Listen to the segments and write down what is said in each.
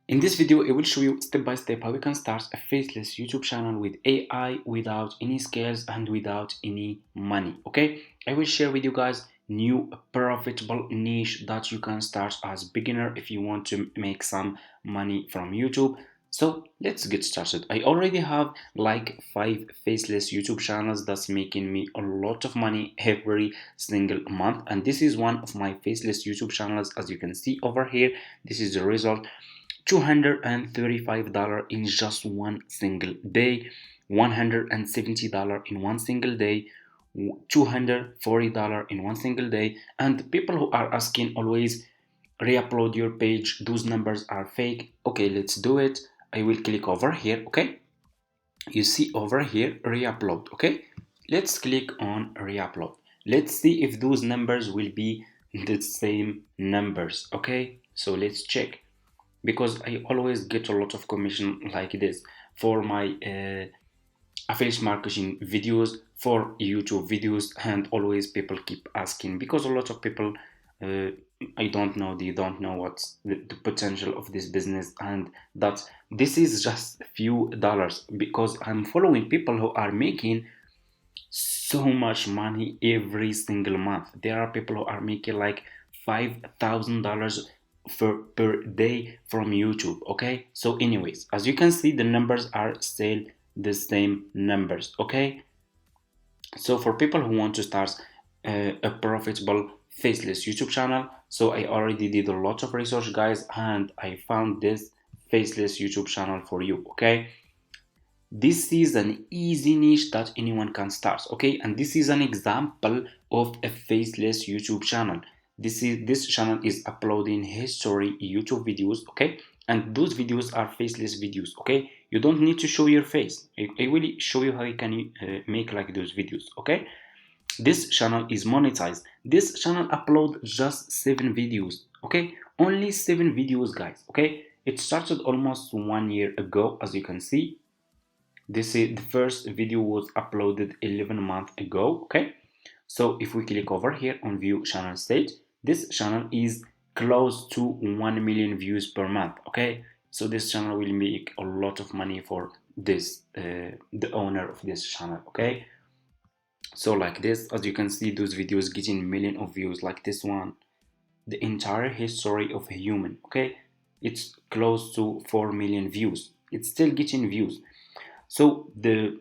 In this video, I will show you step by step how you can start a faceless YouTube channel with AI without any skills and without any money. Okay, I will share with you guys new profitable niche that you can start as beginner if you want to make some money from YouTube. So let's get started. I already have like 5 faceless YouTube channels that's making me a lot of money every single month, and this is one of my faceless YouTube channels. As you can see over here, this is the result. $235 in just one single day, $170 in one single day, $240 in one single day. And people who are asking always re-upload your page, those numbers are fake. Okay, let's do it. I will click over here. Okay, you see over here re-upload. Okay, let's click on re-upload. Let's see if those numbers will be the same numbers. Okay, so let's check, because I always get a lot of commission like this for my affiliate marketing videos, for YouTube videos, and always people keep asking, because a lot of people uh, I don't know, they don't know what's the potential of this business, and that this is just a few dollars, because I'm following people who are making so much money every single month. There are people who are making like $5,000 per day from YouTube. Okay, so anyways, as you can see, the numbers are still the same numbers. Okay, so for people who want to start a profitable faceless YouTube channel, so I already did a lot of research, guys, and I found this faceless YouTube channel for you. Okay, this is an easy niche that anyone can start. Okay, and this is an example of a faceless YouTube channel. This channel is uploading history YouTube videos. Okay, and those videos are faceless videos. Okay, you don't need to show your face. I will show you how you can make like those videos. Okay, this channel is monetized. This channel upload just 7 videos. Okay, only 7 videos, guys. Okay, it started almost 1 year ago, as you can see. This is the first video was uploaded 11 months ago. Okay, so if we click over here on view channel stage, this channel is close to 1 million views per month. Okay, so this channel will make a lot of money for this the owner of this channel. Okay, so like this, as you can see, those videos getting million of views, like this one, the entire history of a human. Okay, it's close to 4 million views. It's still getting views. So the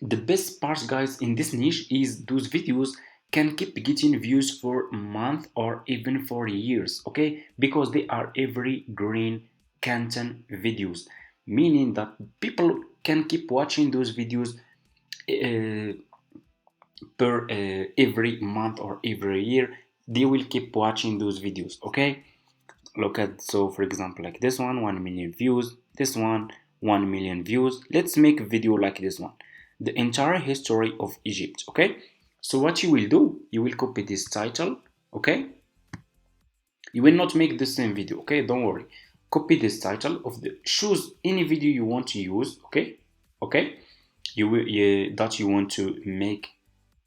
best part, guys, in this niche is those videos can keep getting views for a month or even for years. Okay, because they are evergreen content videos, meaning that people can keep watching those videos uh, per every month or every year. They will keep watching those videos. Okay, look at, so for example, like this one, 1 million views, this one, 1 million views. Let's make a video like this one, the entire history of Egypt. Okay, so what you will do, you will copy this title. Okay, you will not make the same video. Okay, don't worry, copy this title of the, choose any video you want to use. Okay, okay, you will that you want to make,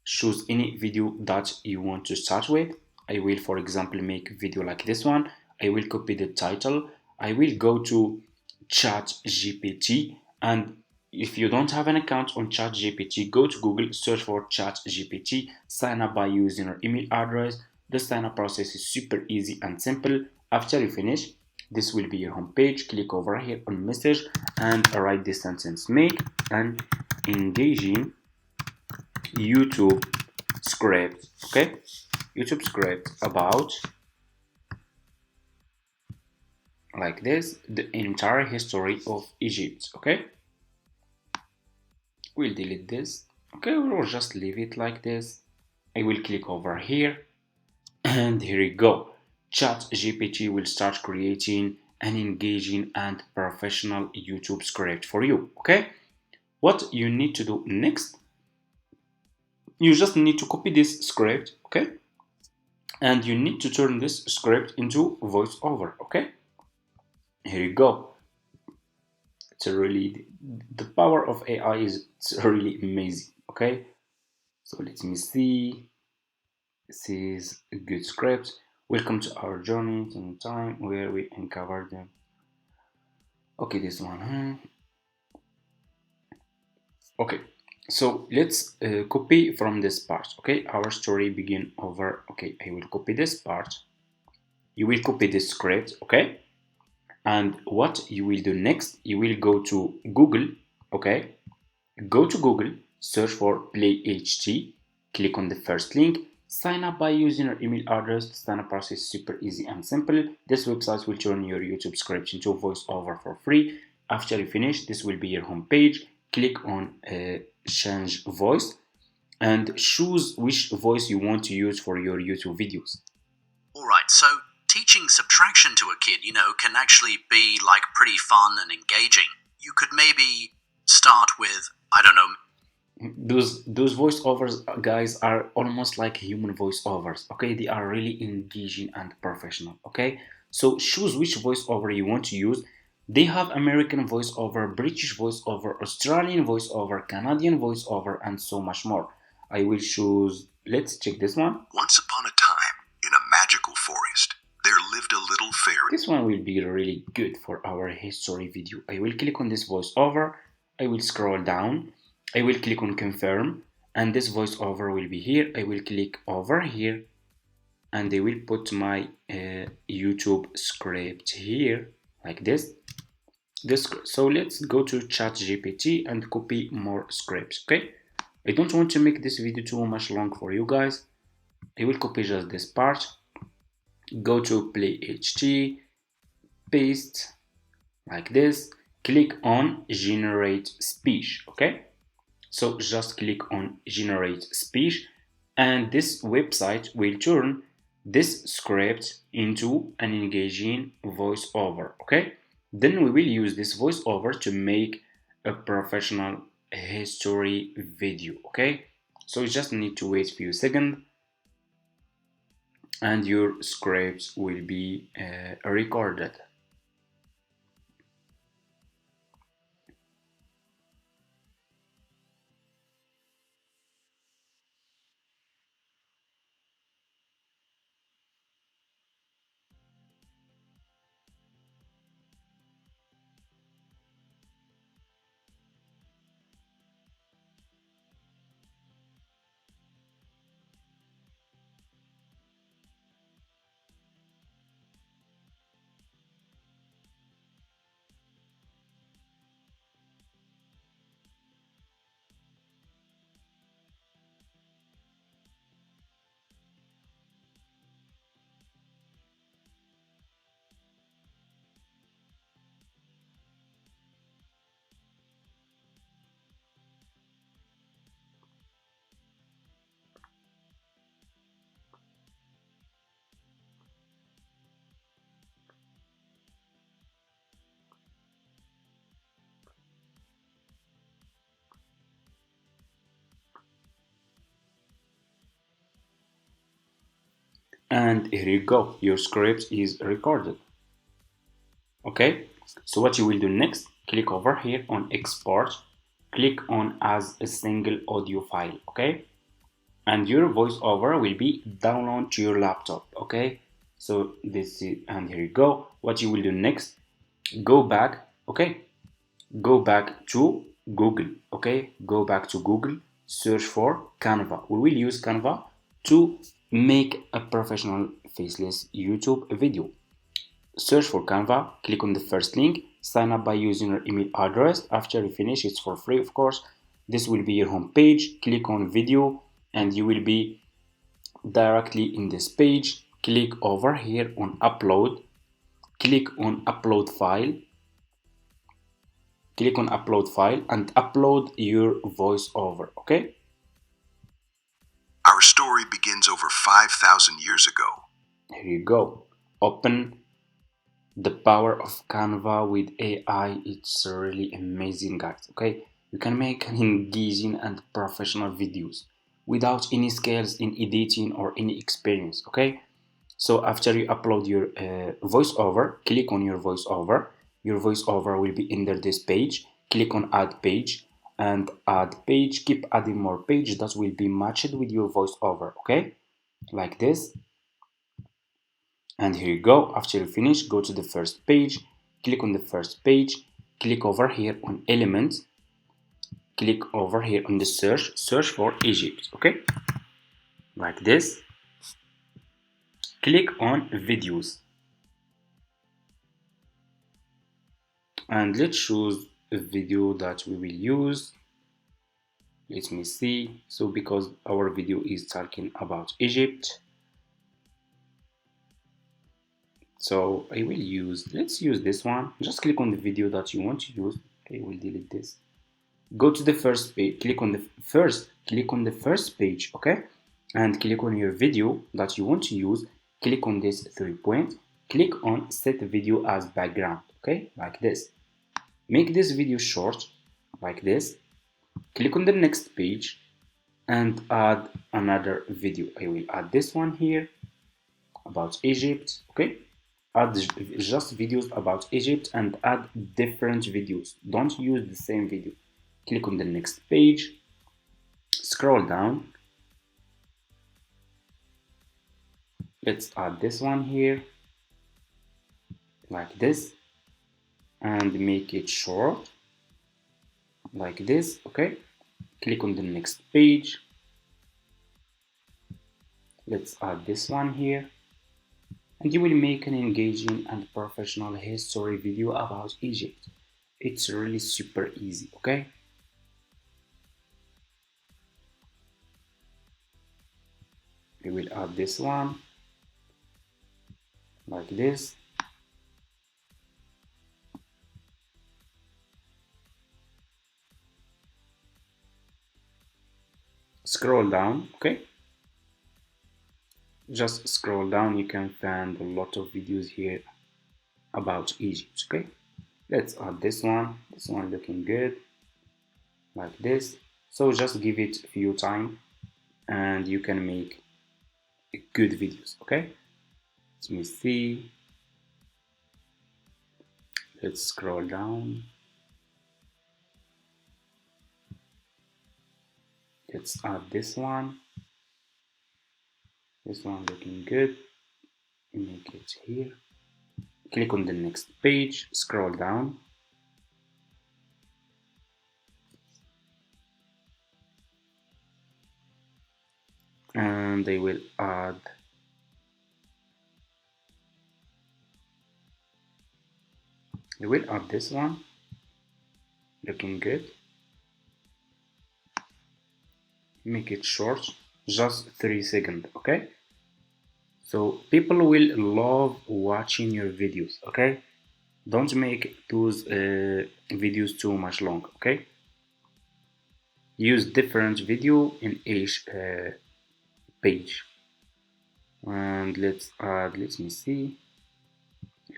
choose any video that you want to start with. I will, for example, make a video like this one. I will copy the title. I will go to chat gpt, and if you don't have an account on chat gpt, go to Google, search for chat gpt, sign up by using your email address. The sign up process is super easy and simple. After you finish, this will be your home page. Click over here on message and write this sentence: make an engaging YouTube script. Okay, YouTube script about, like this, the entire history of Egypt. Okay, we'll delete this. Okay, we'll just leave it like this. I will click over here, and here you go. Chat GPT will start creating an engaging and professional YouTube script for you. Okay, what you need to do next, you just need to copy this script. Okay, and you need to turn this script into voiceover. Okay, here you go. It's a really, the power of AI is, it's really amazing. Okay, so let me see. This is a good script. Welcome to our journey in time where we uncover them. Okay, this one, okay, so let's copy from this part. Okay, our story begin over. Okay, I will copy this part. You will copy this script. Okay, and what you will do next, you will go to Google. Okay, go to Google, search for PlayHT, click on the first link, sign up by using your email address. The sign up process is super easy and simple. This website will turn your YouTube script into voiceover for free. After you finish, this will be your home page. Click on change voice and choose which voice you want to use for your YouTube videos. Alright, so teaching subtraction to a kid, can actually be like pretty fun and engaging. You could maybe start with, I don't know. Those voiceovers, guys, are almost like human voiceovers. Okay, they are really engaging and professional. Okay, so choose which voiceover you want to use. They have American voiceover, British voiceover, Australian voiceover, Canadian voiceover, and so much more. I will choose, let's check this one. Once upon a time, in a magical forest, there lived a little fairy. This one will be really good for our history video. I will click on this voiceover. I will scroll down. I will click on confirm, and this voiceover will be here. I will click over here, and I will put my YouTube script here like this. So let's go to ChatGPT and copy more scripts. Okay, I don't want to make this video too much long for you guys. I will copy just this part, go to PlayHT, paste like this, click on generate speech. Okay, so just click on generate speech, and this website will turn this script into an engaging voiceover. Okay, then we will use this voiceover to make a professional history video. Okay, so you just need to wait a few seconds and your scripts will be recorded. And here you go, your script is recorded. Okay, so what you will do next, click over here on export, click on as a single audio file. Okay, and your voiceover will be download to your laptop. Okay, so this is, and here you go. What you will do next, go back. Okay, go back to Google. Okay, go back to Google, search for Canva. We will use Canva to make a professional faceless YouTube video. Search for Canva, click on the first link, sign up by using your email address. After you finish, it's for free, of course. This will be your home page. Click on video and you will be directly in this page. Click over here on upload, click on upload file, click on upload file and upload your voiceover. Okay, our story begins over 5,000 years ago. Here you go. Open the power of Canva with AI. It's really amazing, guys. Okay, you can make engaging and professional videos without any skills in editing or any experience. Okay, so after you upload your voiceover, click on your voiceover. Your voiceover will be under this page. Click on add page and add page. Keep adding more page that will be matched with your voiceover. Okay, like this. And here you go. After you finish, go to the first page, click on the first page, click over here on elements, click over here on the search for Egypt, okay, like this. Click on videos and let's choose a video that we will use. Let me see. So because our video is talking about Egypt, so I will let's use this one. Just click on the video that you want to use. Okay, we'll delete this. Go to the first page, click on the first page, okay, and click on your video that you want to use. Click on this 3 point, click on set video as background, okay, like this. Make this video short, like this. Click on the next page and add another video. I will add this one here about Egypt, okay. Add just videos about Egypt and add different videos. Don't use the same video. Click on the next page, scroll down. Let's add this one here, like this, and make it short, like this, okay. Click on the next page. Let's add this one here, and you will make an engaging and professional history video about Egypt. It's really super easy, okay. We will add this one, like this. Scroll down, okay. Just scroll down, you can find a lot of videos here about Egypt, okay. Let's add this one looking good, like this. So just give it a few time and you can make good videos, okay. Let me see. Let's scroll down. Let's add this one looking good. Make it here. Click on the next page, scroll down, and I will add this one looking good. Make it short, just 3 seconds, okay. So people will love watching your videos, okay. Don't make those videos too much long, okay. Use different video in each page. And let's add, let me see,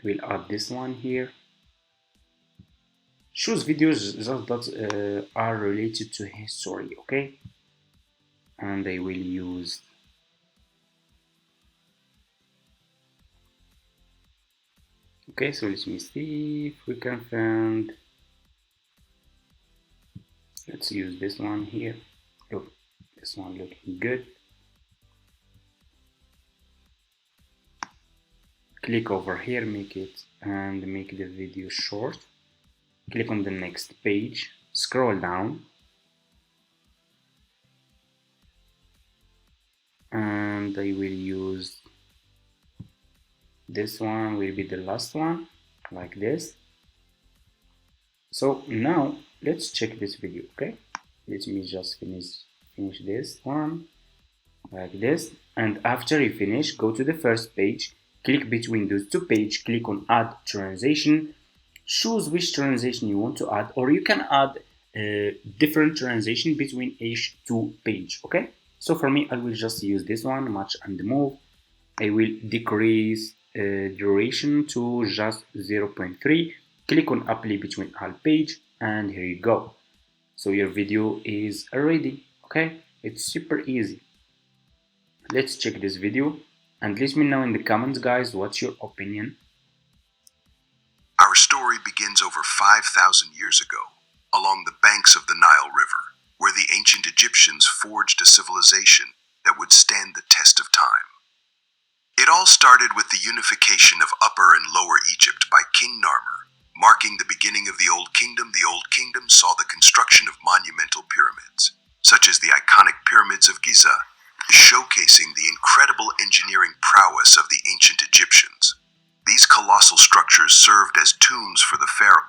we'll add this one here. Choose videos just that are related to history, okay. And I will use okay. So let me see if we can find, let's use this one here. Look, this one looking good. Click over here, make the video short. Click on the next page, scroll down, and I will use this one, will be the last one, like this. So now let's check this video, okay. Let me just finish this one, like this. And after you finish, go to the first page, click between those two pages, click on add transition, choose which transition you want to add, or you can add different transition between each two page, okay. So for me, I will just use this one, match and move. I will decrease duration to just 0.3. Click on apply between all page, and here you go. So your video is ready, okay. It's super easy. Let's check this video and let me know in the comments, guys, what's your opinion. Our story begins over 5,000 years ago, along the banks of the Nile River, where the ancient Egyptians forged a civilization that would stand the test of time. It all started with the unification of Upper and Lower Egypt by King Narmer, Marking the beginning of the Old Kingdom saw the construction of monumental pyramids, such as the iconic pyramids of Giza, showcasing the incredible engineering prowess of the ancient Egyptians. These colossal structures served as tombs for the pharaoh.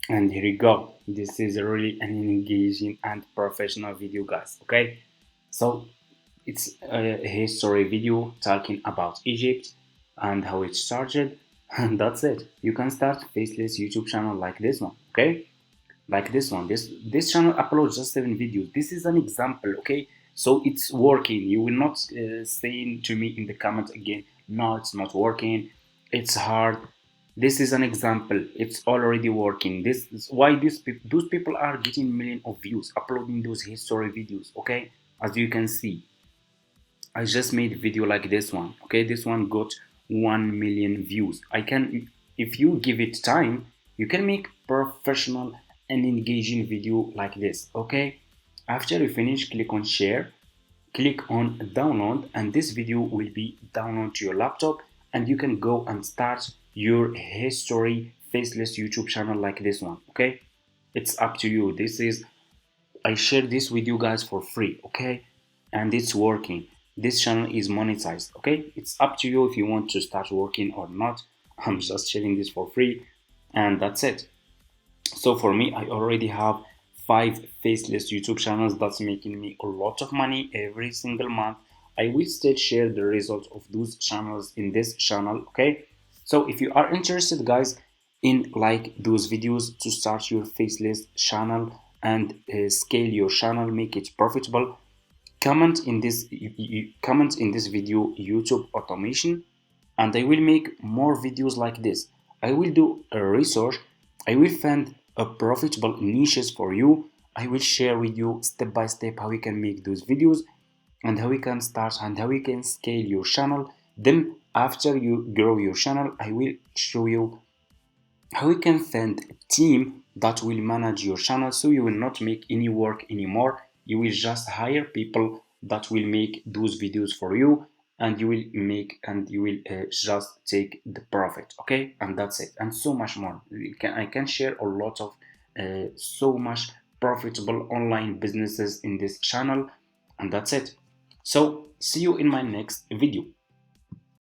And here you go. This is really an engaging and professional video, guys. Okay, so it's a history video talking about Egypt and how it started, and that's it. You can start Faceless YouTube channel like this one. Okay, like this one. This channel uploads just 7 videos. This is an example. Okay, so it's working. You will not saying to me in the comments again, no, it's not working, it's hard. This is an example. It's already working. This is why those people are getting millions of views uploading those history videos. Okay, as you can see, I just made a video like this one. Okay, this one got 1 million views. I can, if you give it time, you can make professional and engaging video like this. Okay, after you finish, click on share, click on download, and this video will be downloaded to your laptop, and you can go and start your history faceless YouTube channel like this one. Okay, it's up to you. This is, I share this with you guys for free. Okay, and it's working. This channel is monetized. Okay, it's up to you if you want to start working or not. I'm just sharing this for free, and that's it. So for me, I already have 5 faceless YouTube channels that's making me a lot of money every single month. I will still share the results of those channels in this channel. Okay, so if you are interested, guys, in like those videos to start your faceless channel and scale your channel, make it profitable, comment in this comment in this video YouTube automation, and I will make more videos like this. I will do a research, I will find a profitable niches for you. I will share with you step by step how you can make those videos and how you can start and how you can scale your channel. Then after you grow your channel, I will show you how you can find a team that will manage your channel, so you will not make any work anymore. You will just hire people that will make those videos for you, and you will make and you will just take the profit. Okay, and that's it, and so much more. I can share a lot of so much profitable online businesses in this channel, and that's it. So see you in my next video.